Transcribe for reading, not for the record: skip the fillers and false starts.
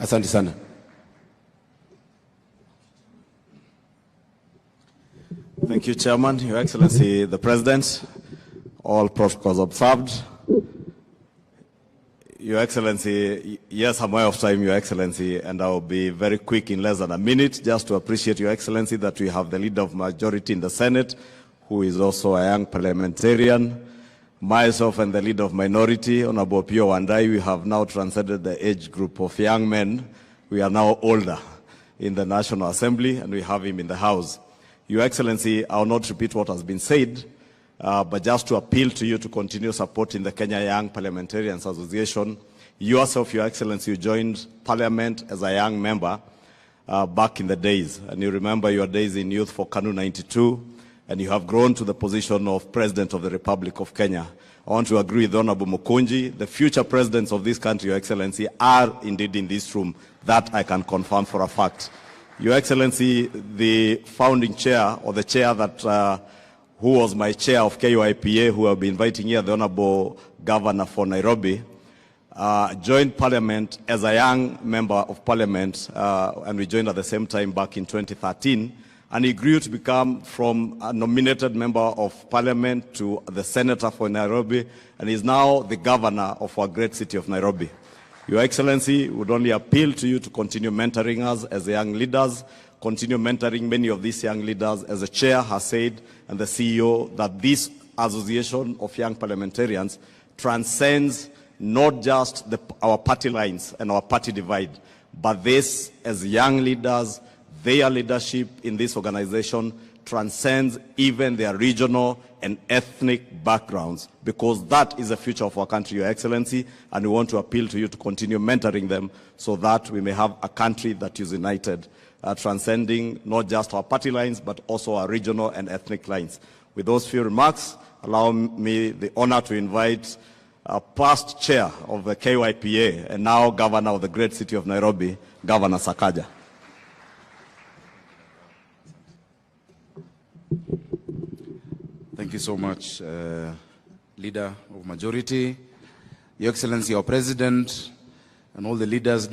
Asante sana. Thank you, Chairman, Your Excellency, the President, all protocols observed. Your Excellency, yes, I'm aware of time, Your Excellency, and I'll be very quick in less than a minute, just to appreciate, Your Excellency, that we have the leader of majority in the Senate, who is also a young parliamentarian. Myself and the leader of minority, Honorable Pio Wandai, we have now transcended the age group of young men. We are now older in the National Assembly, and we have him in the House. Your Excellency, I will not repeat what has been said, but just to appeal to you to continue supporting the Kenya Young Parliamentarians Association. Yourself, Your Excellency, you joined Parliament as a young member back in the days, and you remember your days in youth for KANU 92, and you have grown to the position of President of the Republic of Kenya. I want to agree with Honorable Mukunji. The future presidents of this country, Your Excellency, are indeed in this room. That I can confirm for a fact. Your Excellency, the founding chair, or the chair that, who was my chair of KYPA, who I'll be inviting here, the Honorable Governor for Nairobi, joined Parliament as a young member of Parliament, and we joined at the same time back in 2013. And he grew to become from a nominated member of Parliament to the Senator for Nairobi, and is now the governor of our great city of Nairobi. Your Excellency, would only appeal to you to continue mentoring us as young leaders, continue mentoring many of these young leaders. As the chair has said, and the CEO, that this association of young parliamentarians transcends not just our party lines and our party divide, but this, as young leaders, their leadership in this organization transcends even their regional and ethnic backgrounds, because that is the future of our country, Your Excellency, and we want to appeal to you to continue mentoring them so that we may have a country that is united, transcending not just our party lines, but also our regional and ethnic lines. With those few remarks, allow me the honor to invite past chair of the KYPA and now governor of the great city of Nairobi, Governor Sakaja. Thank you so much, Leader of Majority, Your Excellency, our President, and all the leaders.